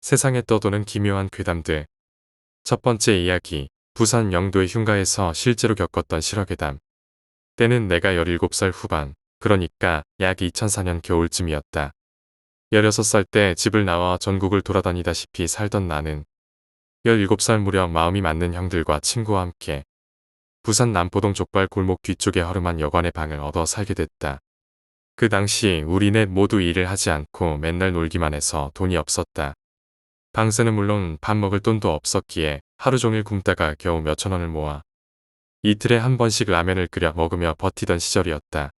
세상에 떠도는 기묘한 괴담들. 첫 번째 이야기. 부산 영도의 흉가에서 실제로 겪었던 실화괴담. 때는 내가 17살 후반, 그러니까 약 2004년 겨울쯤이었다. 16살 때 집을 나와 전국을 돌아다니다시피 살던 나는 17살 무렵 마음이 맞는 형들과 친구와 함께 부산 남포동 족발 골목 뒤쪽에 허름한 여관의 방을 얻어 살게 됐다. 그 당시 우리 넷 모두 일을 하지 않고 맨날 놀기만 해서 돈이 없었다. 방세는 물론 밥 먹을 돈도 없었기에 하루 종일 굶다가 겨우 몇천 원을 모아 이틀에 한 번씩 라면을 끓여 먹으며 버티던 시절이었다.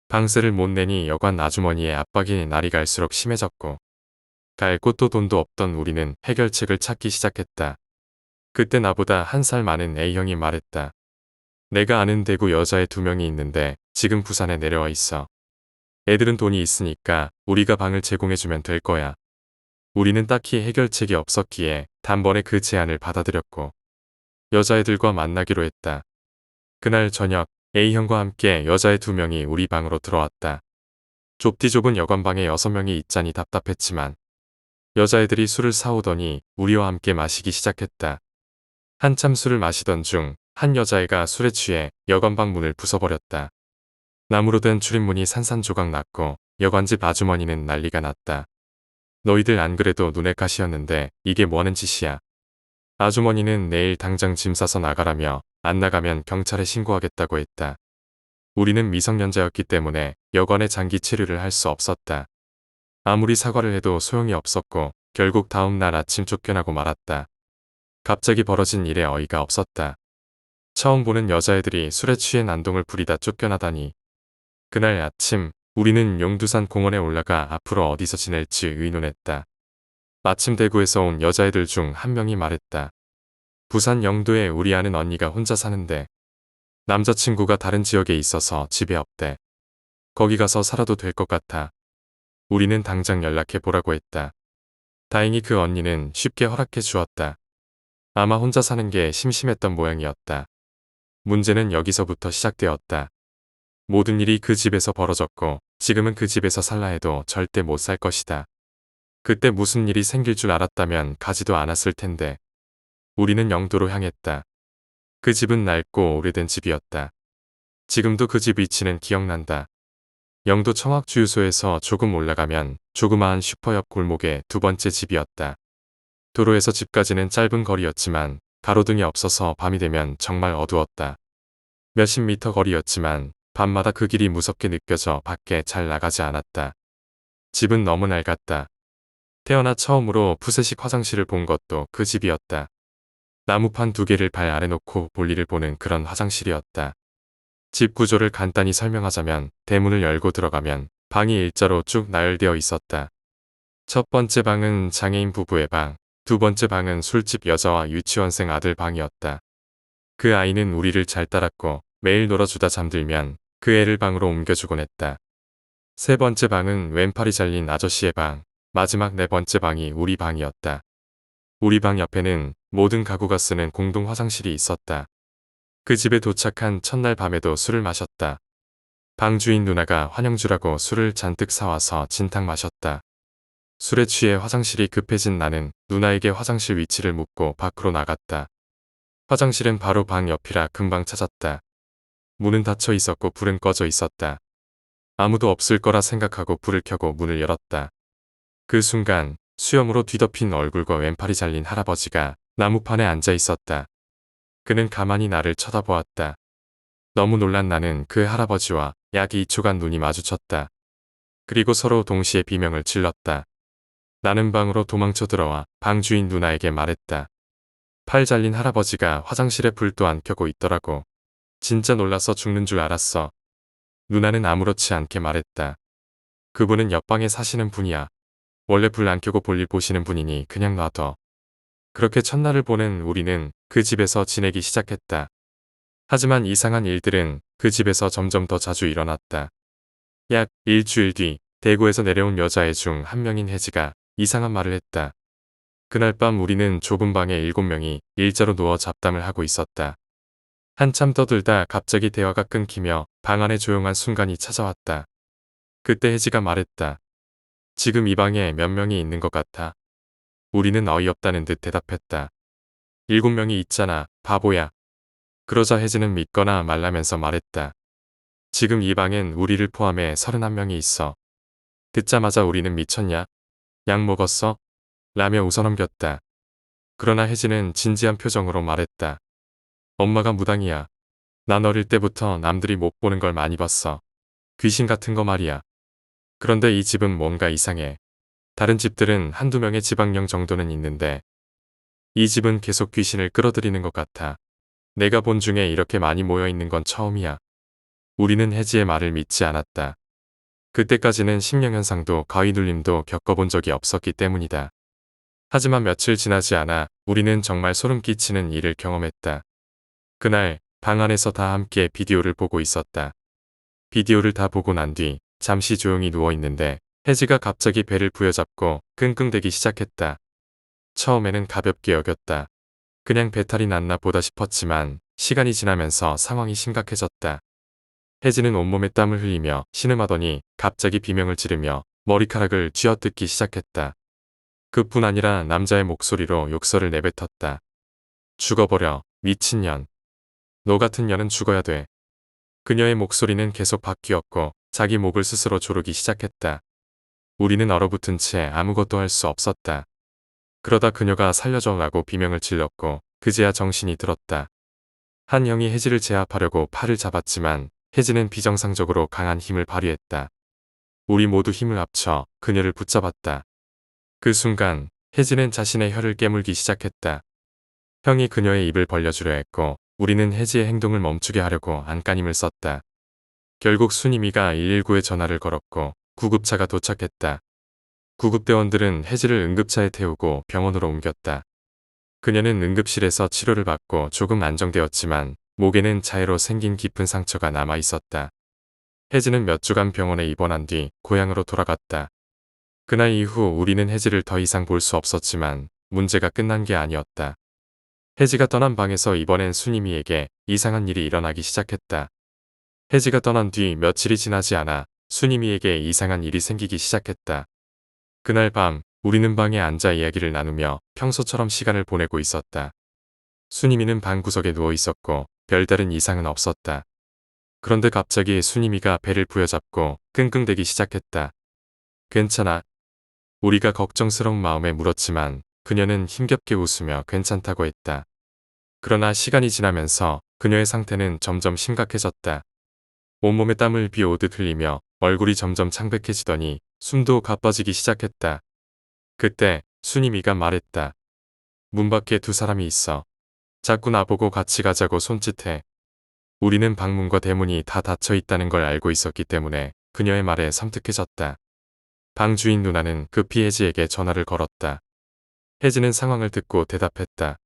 방세를 못 내니 여관 아주머니의 압박이 날이 갈수록 심해졌고 갈 곳도 돈도 없던 우리는 해결책을 찾기 시작했다. 그때 나보다 한 살 많은 A형이 말했다. 내가 아는 대구 여자애 2명이 있는데 지금 부산에 내려와 있어. 애들은 돈이 있으니까 우리가 방을 제공해주면 될 거야. 우리는 딱히 해결책이 없었기에 단번에 그 제안을 받아들였고 여자애들과 만나기로 했다. 그날 저녁 A형과 함께 여자애 2명이 우리 방으로 들어왔다. 좁디 좁은 여관방에 6명이 있자니 답답했지만 여자애들이 술을 사오더니 우리와 함께 마시기 시작했다. 한참 술을 마시던 중 한 여자애가 술에 취해 여관방 문을 부숴버렸다. 나무로 된 출입문이 산산조각 났고 여관집 아주머니는 난리가 났다. 너희들 안 그래도 눈에 가시였는데 이게 뭐하는 짓이야. 아주머니는 내일 당장 짐 싸서 나가라며 안 나가면 경찰에 신고하겠다고 했다. 우리는 미성년자였기 때문에 여관에 장기 체류를 할 수 없었다. 아무리 사과를 해도 소용이 없었고 결국 다음 날 아침 쫓겨나고 말았다. 갑자기 벌어진 일에 어이가 없었다. 처음 보는 여자애들이 술에 취해 난동을 부리다 쫓겨나다니. 그날 아침 우리는 용두산 공원에 올라가 앞으로 어디서 지낼지 의논했다. 마침 대구에서 온 여자애들 중 한 명이 말했다. 부산 영도에 우리 아는 언니가 혼자 사는데 남자친구가 다른 지역에 있어서 집에 없대. 거기 가서 살아도 될 것 같아. 우리는 당장 연락해 보라고 했다. 다행히 그 언니는 쉽게 허락해 주었다. 아마 혼자 사는 게 심심했던 모양이었다. 문제는 여기서부터 시작되었다. 모든 일이 그 집에서 벌어졌고 지금은 그 집에서 살라 해도 절대 못 살 것이다. 그때 무슨 일이 생길 줄 알았다면 가지도 않았을 텐데. 우리는 영도로 향했다. 그 집은 낡고 오래된 집이었다. 지금도 그 집 위치는 기억난다. 영도 청학주유소에서 조금 올라가면 조그마한 슈퍼 옆 골목의 2번째 집이었다. 도로에서 집까지는 짧은 거리였지만 가로등이 없어서 밤이 되면 정말 어두웠다. 몇십 미터 거리였지만 밤마다 그 길이 무섭게 느껴져 밖에 잘 나가지 않았다. 집은 너무 낡았다. 태어나 처음으로 푸세식 화장실을 본 것도 그 집이었다. 나무판 2개를 발 아래 놓고 볼일을 보는 그런 화장실이었다. 집 구조를 간단히 설명하자면 대문을 열고 들어가면 방이 일자로 쭉 나열되어 있었다. 첫 번째 방은 장애인 부부의 방, 2번째 방은 술집 여자와 유치원생 아들 방이었다. 그 아이는 우리를 잘 따랐고 매일 놀아주다 잠들면 그 애를 방으로 옮겨주곤 했다. 3번째 방은 왼팔이 잘린 아저씨의 방, 마지막 4번째 방이 우리 방이었다. 우리 방 옆에는 모든 가구가 쓰는 공동 화장실이 있었다. 그 집에 도착한 첫날 밤에도 술을 마셨다. 방 주인 누나가 환영주라고 술을 잔뜩 사와서 진탕 마셨다. 술에 취해 화장실이 급해진 나는 누나에게 화장실 위치를 묻고 밖으로 나갔다. 화장실은 바로 방 옆이라 금방 찾았다. 문은 닫혀 있었고 불은 꺼져 있었다. 아무도 없을 거라 생각하고 불을 켜고 문을 열었다. 그 순간 수염으로 뒤덮인 얼굴과 왼팔이 잘린 할아버지가 나무판에 앉아 있었다. 그는 가만히 나를 쳐다보았다. 너무 놀란 나는 그 할아버지와 약 2초간 눈이 마주쳤다. 그리고 서로 동시에 비명을 질렀다. 나는 방으로 도망쳐 들어와 방 주인 누나에게 말했다. 팔 잘린 할아버지가 화장실에 불도 안 켜고 있더라고. 진짜 놀라서 죽는 줄 알았어. 누나는 아무렇지 않게 말했다. 그분은 옆방에 사시는 분이야. 원래 불 안 켜고 볼일 보시는 분이니 그냥 놔둬. 그렇게 첫날을 보낸 우리는 그 집에서 지내기 시작했다. 하지만 이상한 일들은 그 집에서 점점 더 자주 일어났다. 약 일주일 뒤 대구에서 내려온 여자애 중 한 명인 혜지가 이상한 말을 했다. 그날 밤 우리는 좁은 방에 7명이 일자로 누워 잡담을 하고 있었다. 한참 떠들다 갑자기 대화가 끊기며 방 안에 조용한 순간이 찾아왔다. 그때 혜지가 말했다. 지금 이 방에 몇 명이 있는 것 같아? 우리는 어이없다는 듯 대답했다. 7명이 있잖아, 바보야. 그러자 혜진은 믿거나 말라면서 말했다. 지금 이 방엔 우리를 포함해 31명이 있어. 듣자마자 우리는 미쳤냐? 약 먹었어? 라며 웃어넘겼다. 그러나 혜진은 진지한 표정으로 말했다. 엄마가 무당이야. 난 어릴 때부터 남들이 못 보는 걸 많이 봤어. 귀신 같은 거 말이야. 그런데 이 집은 뭔가 이상해. 다른 집들은 한두 명의 지방령 정도는 있는데 이 집은 계속 귀신을 끌어들이는 것 같아. 내가 본 중에 이렇게 많이 모여 있는 건 처음이야. 우리는 혜지의 말을 믿지 않았다. 그때까지는 심령현상도 가위눌림도 겪어본 적이 없었기 때문이다. 하지만 며칠 지나지 않아 우리는 정말 소름 끼치는 일을 경험했다. 그날 방 안에서 다 함께 비디오를 보고 있었다. 비디오를 다 보고 난 뒤 잠시 조용히 누워 있는데 혜지가 갑자기 배를 부여잡고 끙끙대기 시작했다. 처음에는 가볍게 여겼다. 그냥 배탈이 났나 보다 싶었지만 시간이 지나면서 상황이 심각해졌다. 혜지는 온몸에 땀을 흘리며 신음하더니 갑자기 비명을 지르며 머리카락을 쥐어뜯기 시작했다. 그뿐 아니라 남자의 목소리로 욕설을 내뱉었다. 죽어버려, 미친년. 너 같은 년은 죽어야 돼. 그녀의 목소리는 계속 바뀌었고 자기 목을 스스로 조르기 시작했다. 우리는 얼어붙은 채 아무것도 할 수 없었다. 그러다 그녀가 살려줘라고 비명을 질렀고 그제야 정신이 들었다. 한 형이 혜지를 제압하려고 팔을 잡았지만 혜지는 비정상적으로 강한 힘을 발휘했다. 우리 모두 힘을 합쳐 그녀를 붙잡았다. 그 순간 혜지는 자신의 혀를 깨물기 시작했다. 형이 그녀의 입을 벌려주려 했고 우리는 혜지의 행동을 멈추게 하려고 안간힘을 썼다. 결국 순임이가 119에 전화를 걸었고 구급차가 도착했다. 구급대원들은 혜지를 응급차에 태우고 병원으로 옮겼다. 그녀는 응급실에서 치료를 받고 조금 안정되었지만 목에는 자해로 생긴 깊은 상처가 남아 있었다. 혜지는 몇 주간 병원에 입원한 뒤 고향으로 돌아갔다. 그날 이후 우리는 혜지를 더 이상 볼 수 없었지만 문제가 끝난 게 아니었다. 혜지가 떠난 방에서 이번엔 순임이에게 이상한 일이 일어나기 시작했다. 혜지가 떠난 뒤 며칠이 지나지 않아 순임이에게 이상한 일이 생기기 시작했다. 그날 밤 우리는 방에 앉아 이야기를 나누며 평소처럼 시간을 보내고 있었다. 순임이는 방 구석에 누워 있었고 별다른 이상은 없었다. 그런데 갑자기 순임이가 배를 부여잡고 끙끙대기 시작했다. 괜찮아? 우리가 걱정스러운 마음에 물었지만 그녀는 힘겹게 웃으며 괜찮다고 했다. 그러나 시간이 지나면서 그녀의 상태는 점점 심각해졌다. 온몸에 땀을 비 오듯 흘리며 얼굴이 점점 창백해지더니 숨도 가빠지기 시작했다. 그때 순임이가 말했다. 문 밖에 두 사람이 있어. 자꾸 나보고 같이 가자고 손짓해. 우리는 방문과 대문이 다 닫혀 있다는 걸 알고 있었기 때문에 그녀의 말에 섬뜩해졌다. 방 주인 누나는 급히 혜지에게 전화를 걸었다. 혜지는 상황을 듣고 대답했다.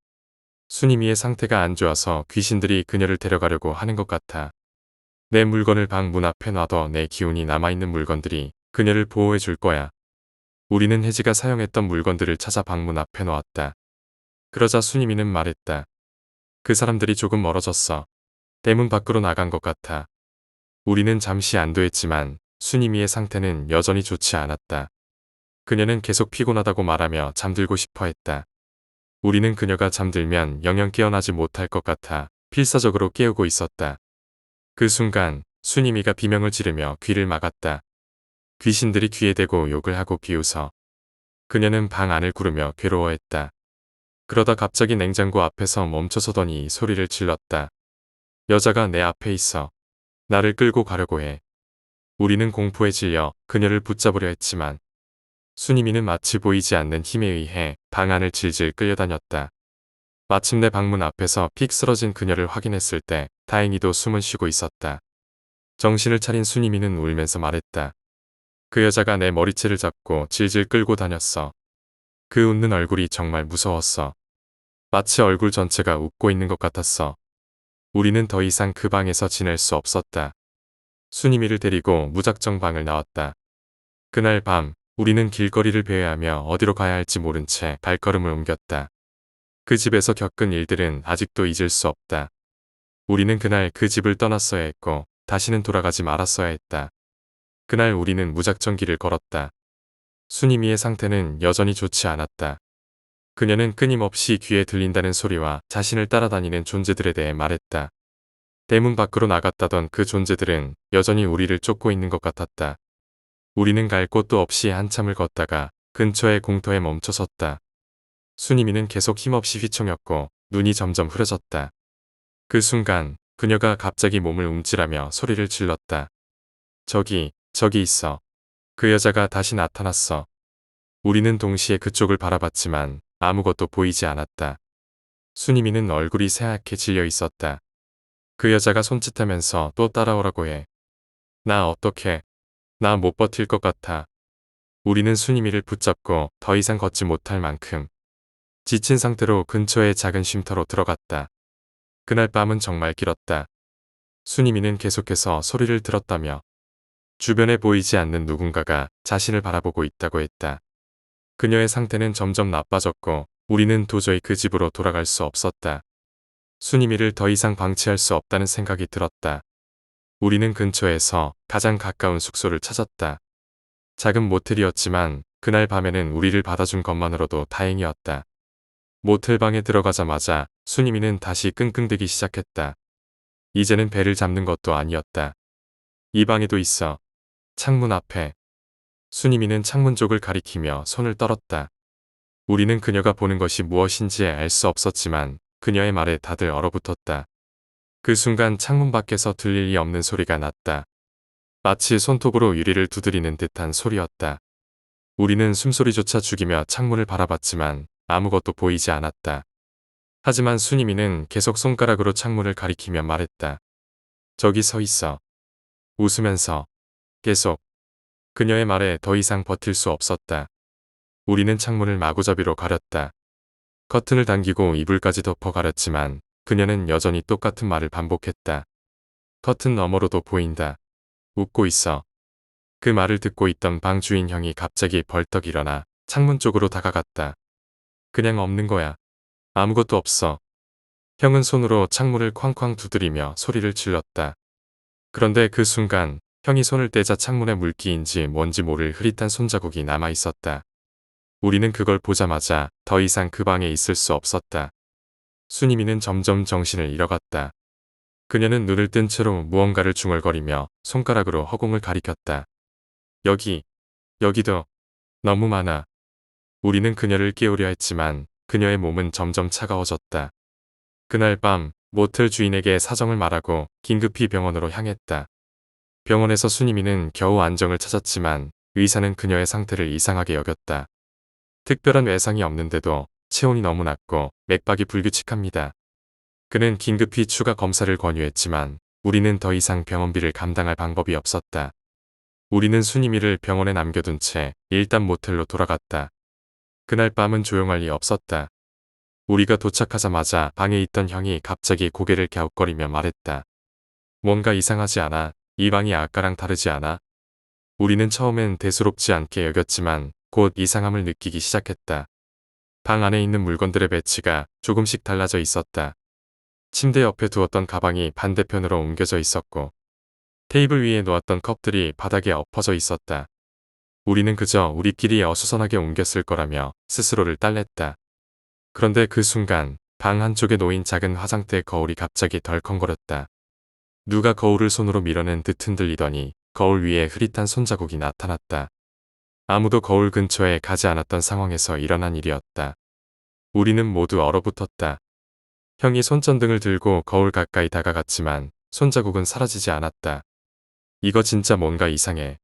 순임이의 상태가 안 좋아서 귀신들이 그녀를 데려가려고 하는 것 같아. 내 물건을 방 문 앞에 놔둬 내 기운이 남아있는 물건들이 그녀를 보호해 줄 거야. 우리는 혜지가 사용했던 물건들을 찾아 방문 앞에 놓았다. 그러자 순임이는 말했다. 그 사람들이 조금 멀어졌어. 대문 밖으로 나간 것 같아. 우리는 잠시 안도했지만 순임이의 상태는 여전히 좋지 않았다. 그녀는 계속 피곤하다고 말하며 잠들고 싶어 했다. 우리는 그녀가 잠들면 영영 깨어나지 못할 것 같아 필사적으로 깨우고 있었다. 그 순간 순임이가 비명을 지르며 귀를 막았다. 귀신들이 귀에 대고 욕을 하고 비웃어. 그녀는 방 안을 구르며 괴로워했다. 그러다 갑자기 냉장고 앞에서 멈춰서더니 소리를 질렀다. 여자가 내 앞에 있어. 나를 끌고 가려고 해. 우리는 공포에 질려 그녀를 붙잡으려 했지만 순임이는 마치 보이지 않는 힘에 의해 방 안을 질질 끌려다녔다. 마침내 방문 앞에서 픽 쓰러진 그녀를 확인했을 때 다행히도 숨은 쉬고 있었다. 정신을 차린 순임이는 울면서 말했다. 그 여자가 내 머리채를 잡고 질질 끌고 다녔어. 그 웃는 얼굴이 정말 무서웠어. 마치 얼굴 전체가 웃고 있는 것 같았어. 우리는 더 이상 그 방에서 지낼 수 없었다. 순임이를 데리고 무작정 방을 나왔다. 그날 밤 우리는 길거리를 배회하며 어디로 가야 할지 모른 채 발걸음을 옮겼다. 그 집에서 겪은 일들은 아직도 잊을 수 없다. 우리는 그날 그 집을 떠났어야 했고 다시는 돌아가지 말았어야 했다. 그날 우리는 무작정 길을 걸었다. 순임이의 상태는 여전히 좋지 않았다. 그녀는 끊임없이 귀에 들린다는 소리와 자신을 따라다니는 존재들에 대해 말했다. 대문 밖으로 나갔다던 그 존재들은 여전히 우리를 쫓고 있는 것 같았다. 우리는 갈 곳도 없이 한참을 걷다가 근처의 공터에 멈춰섰다. 순이미는 계속 힘없이 휘청였고 눈이 점점 흐려졌다. 그 순간 그녀가 갑자기 몸을 움찔하며 소리를 질렀다. 저기 있어. 그 여자가 다시 나타났어. 우리는 동시에 그쪽을 바라봤지만 아무것도 보이지 않았다. 순이미는 얼굴이 새하얗게 질려 있었다. 그 여자가 손짓하면서 또 따라오라고 해. 나 어떡해. 나 못 버틸 것 같아. 우리는 순이미를 붙잡고 더 이상 걷지 못할 만큼 지친 상태로 근처의 작은 쉼터로 들어갔다. 그날 밤은 정말 길었다. 순이미는 계속해서 소리를 들었다며 주변에 보이지 않는 누군가가 자신을 바라보고 있다고 했다. 그녀의 상태는 점점 나빠졌고 우리는 도저히 그 집으로 돌아갈 수 없었다. 순이미를 더 이상 방치할 수 없다는 생각이 들었다. 우리는 근처에서 가장 가까운 숙소를 찾았다. 작은 모텔이었지만 그날 밤에는 우리를 받아준 것만으로도 다행이었다. 모텔방에 들어가자마자 순이미는 다시 끙끙대기 시작했다. 이제는 배를 잡는 것도 아니었다. 이 방에도 있어. 창문 앞에. 순이미는 창문 쪽을 가리키며 손을 떨었다. 우리는 그녀가 보는 것이 무엇인지 알 수 없었지만 그녀의 말에 다들 얼어붙었다. 그 순간 창문 밖에서 들릴 리 없는 소리가 났다. 마치 손톱으로 유리를 두드리는 듯한 소리였다. 우리는 숨소리조차 죽이며 창문을 바라봤지만 아무것도 보이지 않았다. 하지만 순이미는 계속 손가락으로 창문을 가리키며 말했다. 저기 서 있어. 웃으면서. 계속. 그녀의 말에 더 이상 버틸 수 없었다. 우리는 창문을 마구잡이로 가렸다. 커튼을 당기고 이불까지 덮어 가렸지만 그녀는 여전히 똑같은 말을 반복했다. 커튼 너머로도 보인다. 웃고 있어. 그 말을 듣고 있던 방 주인 형이 갑자기 벌떡 일어나 창문 쪽으로 다가갔다. 그냥 없는 거야. 아무것도 없어. 형은 손으로 창문을 쾅쾅 두드리며 소리를 질렀다. 그런데 그 순간 형이 손을 떼자 창문에 물기인지 뭔지 모를 흐릿한 손자국이 남아 있었다. 우리는 그걸 보자마자 더 이상 그 방에 있을 수 없었다. 순이미는 점점 정신을 잃어갔다. 그녀는 눈을 뜬 채로 무언가를 중얼거리며 손가락으로 허공을 가리켰다. 여기도 너무 많아. 우리는 그녀를 깨우려 했지만 그녀의 몸은 점점 차가워졌다. 그날 밤 모텔 주인에게 사정을 말하고 긴급히 병원으로 향했다. 병원에서 순이미는 겨우 안정을 찾았지만 의사는 그녀의 상태를 이상하게 여겼다. 특별한 외상이 없는데도 체온이 너무 낮고 맥박이 불규칙합니다. 그는 긴급히 추가 검사를 권유했지만 우리는 더 이상 병원비를 감당할 방법이 없었다. 우리는 순이미를 병원에 남겨둔 채 일단 모텔로 돌아갔다. 그날 밤은 조용할 리 없었다. 우리가 도착하자마자 방에 있던 형이 갑자기 고개를 갸웃거리며 말했다. 뭔가 이상하지 않아? 이 방이 아까랑 다르지 않아? 우리는 처음엔 대수롭지 않게 여겼지만 곧 이상함을 느끼기 시작했다. 방 안에 있는 물건들의 배치가 조금씩 달라져 있었다. 침대 옆에 두었던 가방이 반대편으로 옮겨져 있었고 테이블 위에 놓았던 컵들이 바닥에 엎어져 있었다. 우리는 그저 우리끼리 어수선하게 옮겼을 거라며 스스로를 딸랬다. 그런데 그 순간 방 한쪽에 놓인 작은 화장대 거울이 갑자기 덜컹거렸다. 누가 거울을 손으로 밀어낸 듯 흔들리더니 거울 위에 흐릿한 손자국이 나타났다. 아무도 거울 근처에 가지 않았던 상황에서 일어난 일이었다. 우리는 모두 얼어붙었다. 형이 손전등을 들고 거울 가까이 다가갔지만 손자국은 사라지지 않았다. 이거 진짜 뭔가 이상해.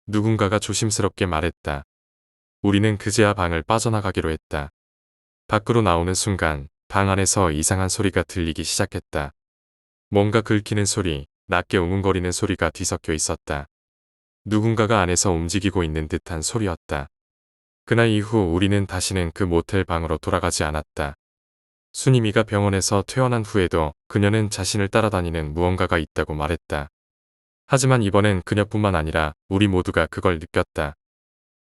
누군가가 조심스럽게 말했다. 우리는 그제야 방을 빠져나가기로 했다. 밖으로 나오는 순간 방 안에서 이상한 소리가 들리기 시작했다. 뭔가 긁히는 소리, 낮게 웅웅거리는 소리가 뒤섞여 있었다. 누군가가 안에서 움직이고 있는 듯한 소리였다. 그날 이후 우리는 다시는 그 모텔 방으로 돌아가지 않았다. 순이미가 병원에서 퇴원한 후에도 그녀는 자신을 따라다니는 무언가가 있다고 말했다. 하지만 이번엔 그녀뿐만 아니라 우리 모두가 그걸 느꼈다.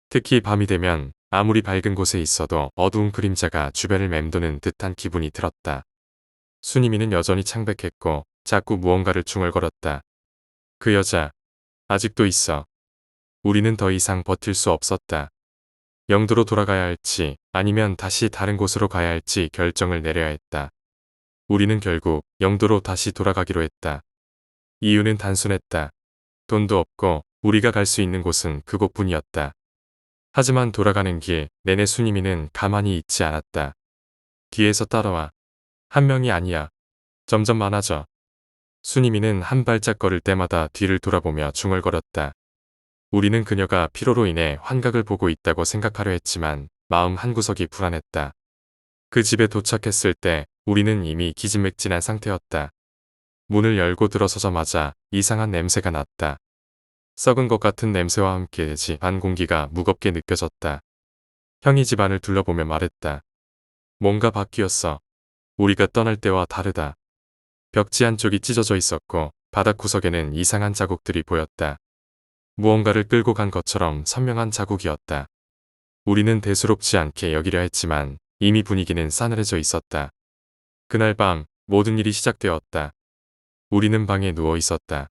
특히 밤이 되면 아무리 밝은 곳에 있어도 어두운 그림자가 주변을 맴도는 듯한 기분이 들었다. 순이미는 여전히 창백했고 자꾸 무언가를 중얼거렸다. 그 여자 아직도 있어. 우리는 더 이상 버틸 수 없었다. 영도로 돌아가야 할지 아니면 다시 다른 곳으로 가야 할지 결정을 내려야 했다. 우리는 결국 영도로 다시 돌아가기로 했다. 이유는 단순했다. 돈도 없고 우리가 갈 수 있는 곳은 그곳뿐이었다. 하지만 돌아가는 길 내내 순이미는 가만히 있지 않았다. 뒤에서 따라와. 한 명이 아니야. 점점 많아져. 순이미는 한 발짝 걸을 때마다 뒤를 돌아보며 중얼거렸다. 우리는 그녀가 피로로 인해 환각을 보고 있다고 생각하려 했지만 마음 한구석이 불안했다. 그 집에 도착했을 때 우리는 이미 기진맥진한 상태였다. 문을 열고 들어서자마자 이상한 냄새가 났다. 썩은 것 같은 냄새와 함께 집안 공기가 무겁게 느껴졌다. 형이 집안을 둘러보며 말했다. 뭔가 바뀌었어. 우리가 떠날 때와 다르다. 벽지 한쪽이 찢어져 있었고 바닥 구석에는 이상한 자국들이 보였다. 무언가를 끌고 간 것처럼 선명한 자국이었다. 우리는 대수롭지 않게 여기려 했지만 이미 분위기는 싸늘해져 있었다. 그날 밤 모든 일이 시작되었다. 우리는 방에 누워 있었다.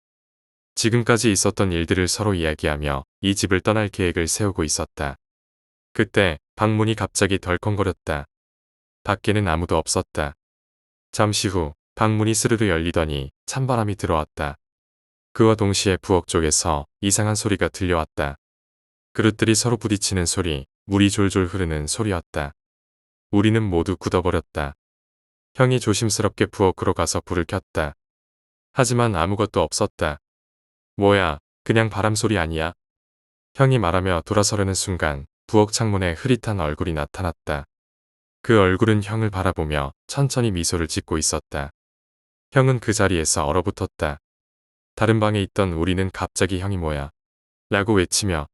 지금까지 있었던 일들을 서로 이야기하며 이 집을 떠날 계획을 세우고 있었다. 그때 방문이 갑자기 덜컹거렸다. 밖에는 아무도 없었다. 잠시 후 방문이 스르르 열리더니 찬바람이 들어왔다. 그와 동시에 부엌 쪽에서 이상한 소리가 들려왔다. 그릇들이 서로 부딪히는 소리, 물이 졸졸 흐르는 소리였다. 우리는 모두 굳어버렸다. 형이 조심스럽게 부엌으로 가서 불을 켰다. 하지만 아무것도 없었다. 뭐야, 그냥 바람 소리 아니야? 형이 말하며 돌아서려는 순간 부엌 창문에 흐릿한 얼굴이 나타났다. 그 얼굴은 형을 바라보며 천천히 미소를 짓고 있었다. 형은 그 자리에서 얼어붙었다. 다른 방에 있던 우리는 갑자기 형이 뭐야? 라고 외치며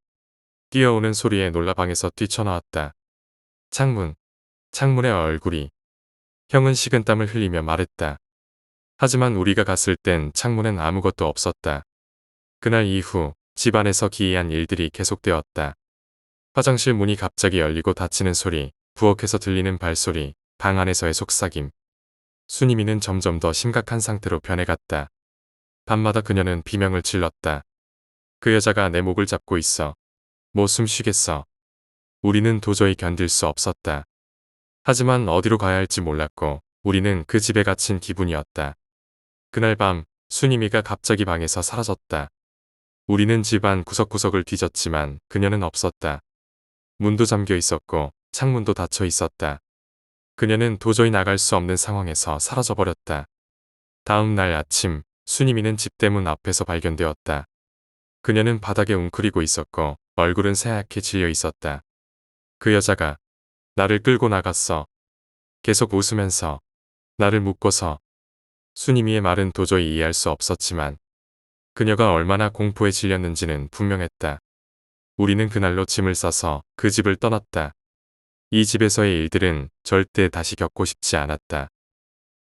뛰어오는 소리에 놀라 방에서 뛰쳐나왔다. 창문에 얼굴이. 형은 식은땀을 흘리며 말했다. 하지만 우리가 갔을 땐 창문엔 아무것도 없었다. 그날 이후 집안에서 기이한 일들이 계속되었다. 화장실 문이 갑자기 열리고 닫히는 소리, 부엌에서 들리는 발소리, 방 안에서의 속삭임. 순이미는 점점 더 심각한 상태로 변해갔다. 밤마다 그녀는 비명을 질렀다. 그 여자가 내 목을 잡고 있어. 뭐 숨 쉬겠어. 우리는 도저히 견딜 수 없었다. 하지만 어디로 가야 할지 몰랐고 우리는 그 집에 갇힌 기분이었다. 그날 밤 순이미가 갑자기 방에서 사라졌다. 우리는 집안 구석구석을 뒤졌지만 그녀는 없었다. 문도 잠겨 있었고 창문도 닫혀 있었다. 그녀는 도저히 나갈 수 없는 상황에서 사라져버렸다. 다음 날 아침 순이미는 집대문 앞에서 발견되었다. 그녀는 바닥에 웅크리고 있었고 얼굴은 새하얗게 질려 있었다. 그 여자가 나를 끌고 나갔어. 계속 웃으면서 나를 묶어서. 순이미의 말은 도저히 이해할 수 없었지만 그녀가 얼마나 공포에 질렸는지는 분명했다. 우리는 그날로 짐을 싸서 그 집을 떠났다. 이 집에서의 일들은 절대 다시 겪고 싶지 않았다.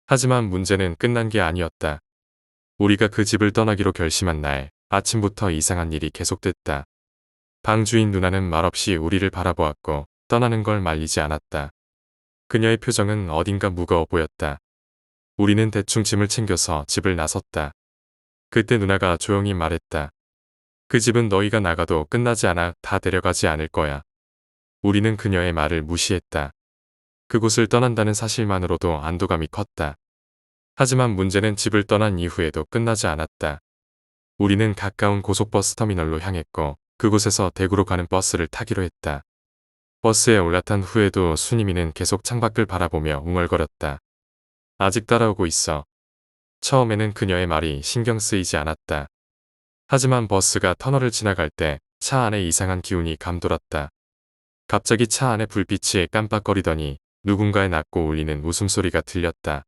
하지만 문제는 끝난 게 아니었다. 우리가 그 집을 떠나기로 결심한 날 아침부터 이상한 일이 계속됐다. 방 주인 누나는 말없이 우리를 바라보았고 떠나는 걸 말리지 않았다. 그녀의 표정은 어딘가 무거워 보였다. 우리는 대충 짐을 챙겨서 집을 나섰다. 그때 누나가 조용히 말했다. 그 집은 너희가 나가도 끝나지 않아 다 데려가지 않을 거야. 우리는 그녀의 말을 무시했다. 그곳을 떠난다는 사실만으로도 안도감이 컸다. 하지만 문제는 집을 떠난 이후에도 끝나지 않았다. 우리는 가까운 고속버스 터미널로 향했고 그곳에서 대구로 가는 버스를 타기로 했다. 버스에 올라탄 후에도 순이미는 계속 창밖을 바라보며 웅얼거렸다. 아직 따라오고 있어. 처음에는 그녀의 말이 신경 쓰이지 않았다. 하지만 버스가 터널을 지나갈 때 차 안에 이상한 기운이 감돌았다. 갑자기 차 안의 불빛이 깜빡거리더니 누군가의 낮고 울리는 웃음소리가 들렸다.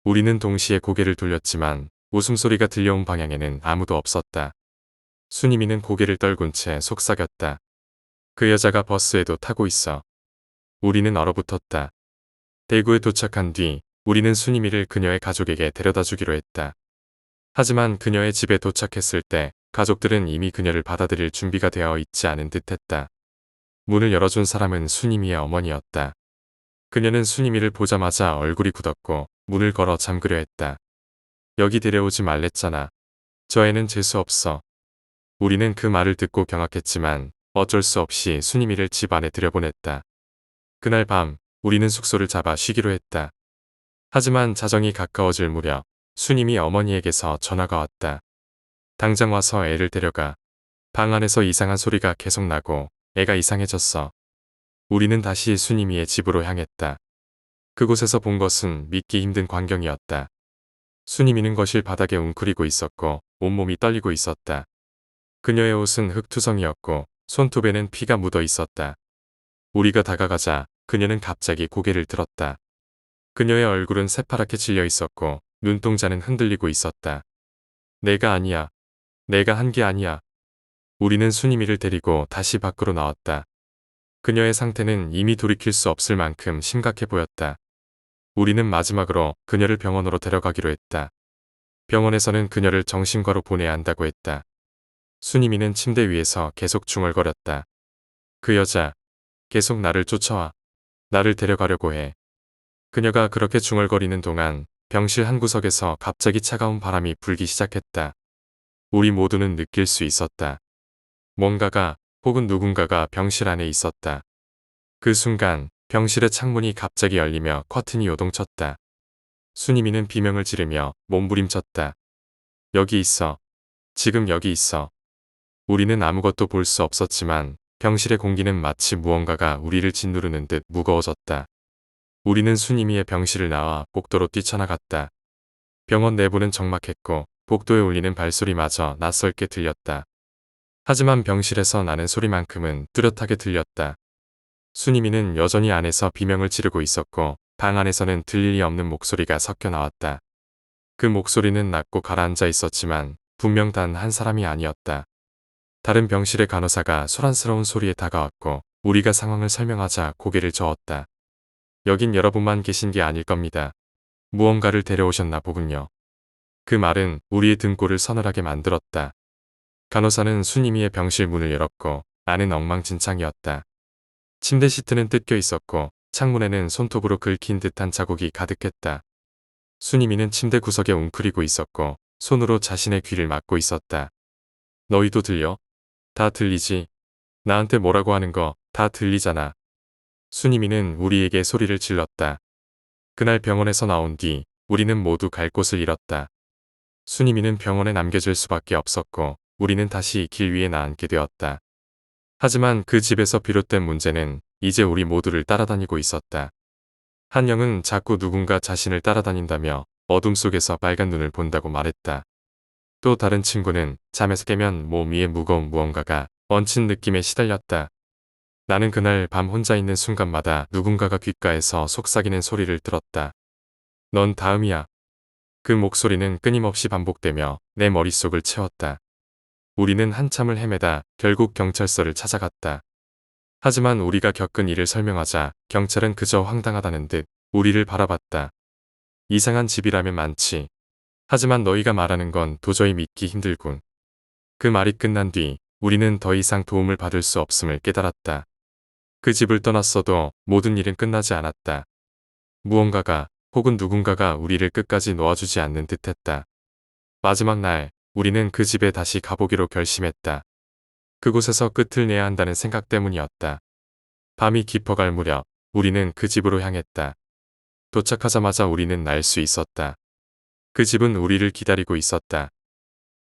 우리는 동시에 고개를 돌렸지만 웃음소리가 들려온 방향에는 아무도 없었다. 순이미는 고개를 떨군 채 속삭였다. 그 여자가 버스에도 타고 있어. 우리는 얼어붙었다. 대구에 도착한 뒤 우리는 순이미를 그녀의 가족에게 데려다 주기로 했다. 하지만 그녀의 집에 도착했을 때 가족들은 이미 그녀를 받아들일 준비가 되어 있지 않은 듯했다. 문을 열어준 사람은 순이미의 어머니였다. 그녀는 순이미를 보자마자 얼굴이 굳었고 문을 걸어 잠그려 했다. 여기 데려오지 말랬잖아. 저 애는 재수 없어. 우리는 그 말을 듣고 경악했지만 어쩔 수 없이 순이미를 집 안에 들여보냈다. 그날 밤 우리는 숙소를 잡아 쉬기로 했다. 하지만 자정이 가까워질 무렵 수님이 어머니에게서 전화가 왔다. 당장 와서 애를 데려가. 방 안에서 이상한 소리가 계속 나고 애가 이상해졌어. 우리는 다시 수님이의 집으로 향했다. 그곳에서 본 것은 믿기 힘든 광경이었다. 수님이는 거실 바닥에 웅크리고 있었고 온몸이 떨리고 있었다. 그녀의 옷은 흙투성이었고 손톱에는 피가 묻어 있었다. 우리가 다가가자 그녀는 갑자기 고개를 들었다. 그녀의 얼굴은 새파랗게 질려 있었고 눈동자는 흔들리고 있었다. 내가 아니야. 내가 한 게 아니야. 우리는 수님이를 데리고 다시 밖으로 나왔다. 그녀의 상태는 이미 돌이킬 수 없을 만큼 심각해 보였다. 우리는 마지막으로 그녀를 병원으로 데려가기로 했다. 병원에서는 그녀를 정신과로 보내야 한다고 했다. 수님이는 침대 위에서 계속 중얼거렸다. 그 여자, 계속 나를 쫓아와. 나를 데려가려고 해. 그녀가 그렇게 중얼거리는 동안 병실 한 구석에서 갑자기 차가운 바람이 불기 시작했다. 우리 모두는 느낄 수 있었다. 뭔가가 혹은 누군가가 병실 안에 있었다. 그 순간 병실의 창문이 갑자기 열리며 커튼이 요동쳤다. 수님이는 비명을 지르며 몸부림쳤다. 여기 있어. 지금 여기 있어. 우리는 아무것도 볼 수 없었지만 병실의 공기는 마치 무언가가 우리를 짓누르는 듯 무거워졌다. 우리는 수님이의 병실을 나와 복도로 뛰쳐나갔다. 병원 내부는 적막했고 복도에 울리는 발소리마저 낯설게 들렸다. 하지만 병실에서 나는 소리만큼은 뚜렷하게 들렸다. 수님이는 여전히 안에서 비명을 지르고 있었고 방 안에서는 들릴 리 없는 목소리가 섞여 나왔다. 그 목소리는 낮고 가라앉아 있었지만 분명 단 한 사람이 아니었다. 다른 병실의 간호사가 소란스러운 소리에 다가왔고 우리가 상황을 설명하자 고개를 저었다. 여긴 여러분만 계신 게 아닐 겁니다. 무언가를 데려오셨나 보군요. 그 말은 우리의 등골을 서늘하게 만들었다. 간호사는 수님이의 병실 문을 열었고 안은 엉망진창이었다. 침대 시트는 뜯겨 있었고 창문에는 손톱으로 긁힌 듯한 자국이 가득했다. 수님이는 침대 구석에 웅크리고 있었고 손으로 자신의 귀를 막고 있었다. 너희도 들려? 다 들리지? 나한테 뭐라고 하는 거 다 들리잖아. 수님이는 우리에게 소리를 질렀다. 그날 병원에서 나온 뒤 우리는 모두 갈 곳을 잃었다. 수님이는 병원에 남겨질 수밖에 없었고 우리는 다시 길 위에 나앉게 되었다. 하지만 그 집에서 비롯된 문제는 이제 우리 모두를 따라다니고 있었다. 한 영은 자꾸 누군가 자신을 따라다닌다며 어둠 속에서 빨간 눈을 본다고 말했다. 또 다른 친구는 잠에서 깨면 몸 위에 무거운 무언가가 얹힌 느낌에 시달렸다. 나는 그날 밤 혼자 있는 순간마다 누군가가 귓가에서 속삭이는 소리를 들었다. 넌 다음이야. 그 목소리는 끊임없이 반복되며 내 머릿속을 채웠다. 우리는 한참을 헤매다 결국 경찰서를 찾아갔다. 하지만 우리가 겪은 일을 설명하자 경찰은 그저 황당하다는 듯 우리를 바라봤다. 이상한 집이라면 많지. 하지만 너희가 말하는 건 도저히 믿기 힘들군. 그 말이 끝난 뒤 우리는 더 이상 도움을 받을 수 없음을 깨달았다. 그 집을 떠났어도 모든 일은 끝나지 않았다. 무언가가 혹은 누군가가 우리를 끝까지 놓아주지 않는 듯했다. 마지막 날 우리는 그 집에 다시 가보기로 결심했다. 그곳에서 끝을 내야 한다는 생각 때문이었다. 밤이 깊어갈 무렵 우리는 그 집으로 향했다. 도착하자마자 우리는 날 수 있었다. 그 집은 우리를 기다리고 있었다.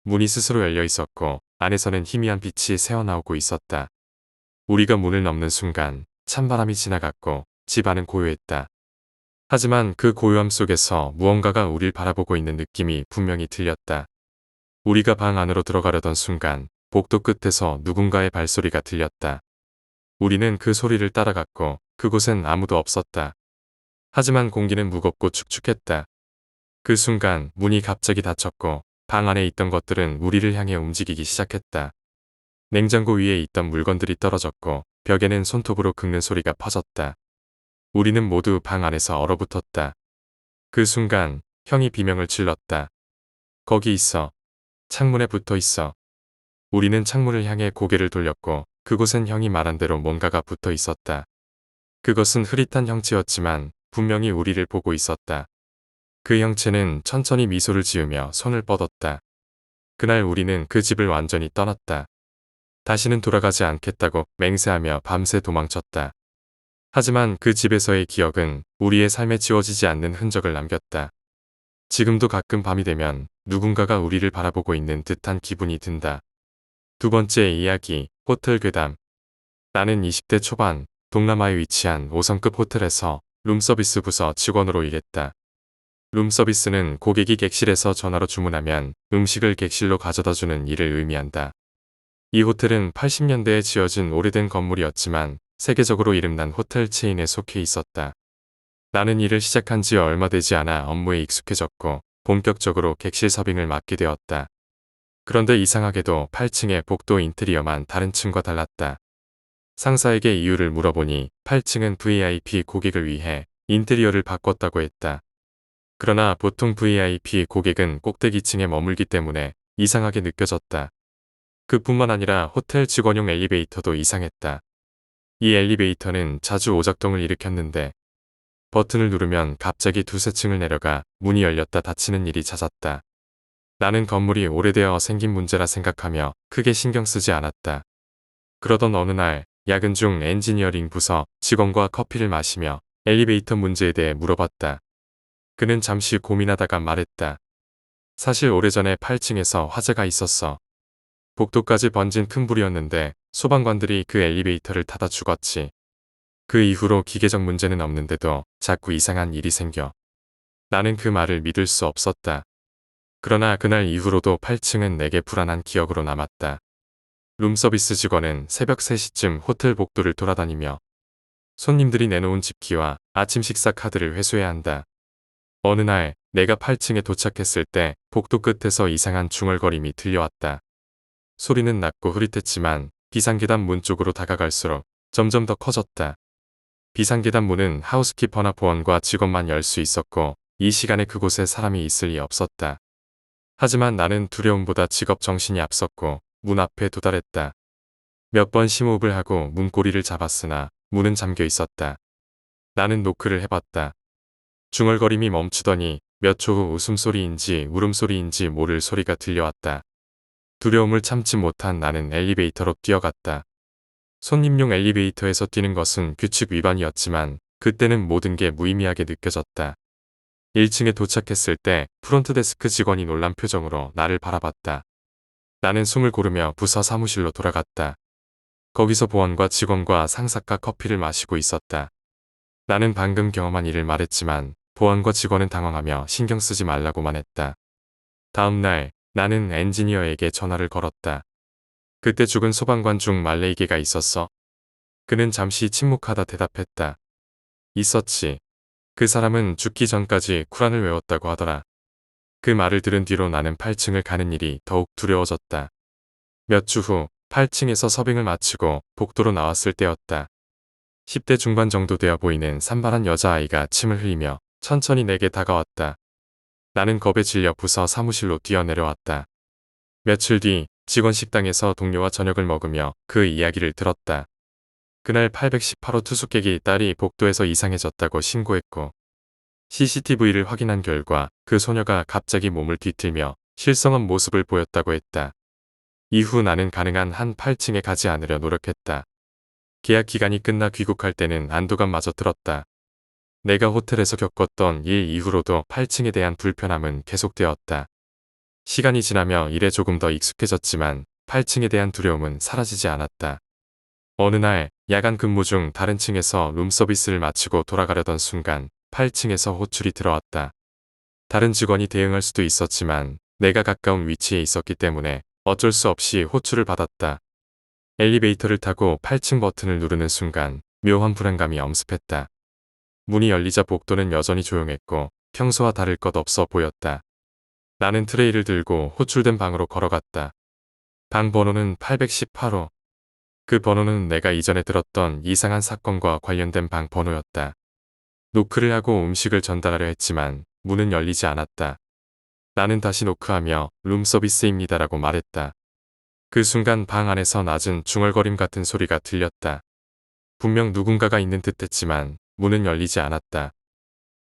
문이 스스로 열려 있었고 안에서는 희미한 빛이 새어나오고 있었다. 우리가 문을 넘는 순간 찬바람이 지나갔고 집 안은 고요했다. 하지만 그 고요함 속에서 무언가가 우릴 바라보고 있는 느낌이 분명히 들렸다. 우리가 방 안으로 들어가려던 순간 복도 끝에서 누군가의 발소리가 들렸다. 우리는 그 소리를 따라갔고 그곳엔 아무도 없었다. 하지만 공기는 무겁고 축축했다. 그 순간 문이 갑자기 닫혔고 방 안에 있던 것들은 우리를 향해 움직이기 시작했다. 냉장고 위에 있던 물건들이 떨어졌고 벽에는 손톱으로 긁는 소리가 퍼졌다. 우리는 모두 방 안에서 얼어붙었다. 그 순간 형이 비명을 질렀다. 거기 있어. 창문에 붙어 있어. 우리는 창문을 향해 고개를 돌렸고 그곳엔 형이 말한 대로 뭔가가 붙어 있었다. 그것은 흐릿한 형체였지만 분명히 우리를 보고 있었다. 그 형체는 천천히 미소를 지으며 손을 뻗었다. 그날 우리는 그 집을 완전히 떠났다. 다시는 돌아가지 않겠다고 맹세하며 밤새 도망쳤다. 하지만 그 집에서의 기억은 우리의 삶에 지워지지 않는 흔적을 남겼다. 지금도 가끔 밤이 되면 누군가가 우리를 바라보고 있는 듯한 기분이 든다. 두 번째 이야기, 호텔 괴담. 나는 20대 초반 동남아에 위치한 5성급 호텔에서 룸서비스 부서 직원으로 일했다. 룸서비스는 고객이 객실에서 전화로 주문하면 음식을 객실로 가져다주는 일을 의미한다. 이 호텔은 80년대에 지어진 오래된 건물이었지만 세계적으로 이름난 호텔 체인에 속해 있었다. 나는 일을 시작한 지 얼마 되지 않아 업무에 익숙해졌고 본격적으로 객실 서빙을 맡게 되었다. 그런데 이상하게도 8층의 복도 인테리어만 다른 층과 달랐다. 상사에게 이유를 물어보니 8층은 VIP 고객을 위해 인테리어를 바꿨다고 했다. 그러나 보통 VIP 고객은 꼭대기층에 머물기 때문에 이상하게 느껴졌다. 그뿐만 아니라 호텔 직원용 엘리베이터도 이상했다. 이 엘리베이터는 자주 오작동을 일으켰는데 버튼을 누르면 갑자기 두세 층을 내려가 문이 열렸다 닫히는 일이 잦았다. 나는 건물이 오래되어 생긴 문제라 생각하며 크게 신경 쓰지 않았다. 그러던 어느 날 야근 중 엔지니어링 부서 직원과 커피를 마시며 엘리베이터 문제에 대해 물어봤다. 그는 잠시 고민하다가 말했다. 사실 오래전에 8층에서 화재가 있었어. 복도까지 번진 큰 불이었는데 소방관들이 그 엘리베이터를 타다 죽었지. 그 이후로 기계적 문제는 없는데도 자꾸 이상한 일이 생겨. 나는 그 말을 믿을 수 없었다. 그러나 그날 이후로도 8층은 내게 불안한 기억으로 남았다. 룸서비스 직원은 새벽 3시쯤 호텔 복도를 돌아다니며 손님들이 내놓은 집기와 아침 식사 카드를 회수해야 한다. 어느 날 내가 8층에 도착했을 때 복도 끝에서 이상한 중얼거림이 들려왔다. 소리는 낮고 흐릿했지만 비상계단 문 쪽으로 다가갈수록 점점 더 커졌다. 비상계단 문은 하우스키퍼나 보안과 직원만 열 수 있었고 이 시간에 그곳에 사람이 있을 리 없었다. 하지만 나는 두려움보다 직업 정신이 앞섰고 문 앞에 도달했다. 몇 번 심호흡을 하고 문고리를 잡았으나 문은 잠겨 있었다. 나는 노크를 해봤다. 중얼거림이 멈추더니 몇 초 후 웃음소리인지 울음소리인지 모를 소리가 들려왔다. 두려움을 참지 못한 나는 엘리베이터로 뛰어갔다. 손님용 엘리베이터에서 뛰는 것은 규칙 위반이었지만 그때는 모든 게 무의미하게 느껴졌다. 1층에 도착했을 때 프론트 데스크 직원이 놀란 표정으로 나를 바라봤다. 나는 숨을 고르며 부서 사무실로 돌아갔다. 거기서 보안과 직원과 상사가 커피를 마시고 있었다. 나는 방금 경험한 일을 말했지만 보안과 직원은 당황하며 신경 쓰지 말라고만 했다. 다음 날 나는 엔지니어에게 전화를 걸었다. 그때 죽은 소방관 중 말레이게가 있었어? 그는 잠시 침묵하다 대답했다. 있었지. 그 사람은 죽기 전까지 쿠란을 외웠다고 하더라. 그 말을 들은 뒤로 나는 8층을 가는 일이 더욱 두려워졌다. 몇 주 후 8층에서 서빙을 마치고 복도로 나왔을 때였다. 10대 중반 정도 되어 보이는 산발한 여자아이가 침을 흘리며 천천히 내게 다가왔다. 나는 겁에 질려 부서 사무실로 뛰어내려왔다. 며칠 뒤 직원 식당에서 동료와 저녁을 먹으며 그 이야기를 들었다. 그날 818호 투숙객이 딸이 복도에서 이상해졌다고 신고했고 CCTV를 확인한 결과 그 소녀가 갑자기 몸을 뒤틀며 실성한 모습을 보였다고 했다. 이후 나는 가능한 한 8층에 가지 않으려 노력했다. 계약 기간이 끝나 귀국할 때는 안도감마저 들었다. 내가 호텔에서 겪었던 일 이후로도 8층에 대한 불편함은 계속되었다. 시간이 지나며 일에 조금 더 익숙해졌지만 8층에 대한 두려움은 사라지지 않았다. 어느 날 야간 근무 중 다른 층에서 룸서비스를 마치고 돌아가려던 순간 8층에서 호출이 들어왔다. 다른 직원이 대응할 수도 있었지만 내가 가까운 위치에 있었기 때문에 어쩔 수 없이 호출을 받았다. 엘리베이터를 타고 8층 버튼을 누르는 순간 묘한 불안감이 엄습했다. 문이 열리자 복도는 여전히 조용했고 평소와 다를 것 없어 보였다. 나는 트레이를 들고 호출된 방으로 걸어갔다. 방 번호는 818호. 그 번호는 내가 이전에 들었던 이상한 사건과 관련된 방 번호였다. 노크를 하고 음식을 전달하려 했지만 문은 열리지 않았다. 나는 다시 노크하며 룸서비스입니다라고 말했다. 그 순간 방 안에서 낮은 중얼거림 같은 소리가 들렸다. 분명 누군가가 있는 듯했지만 문은 열리지 않았다.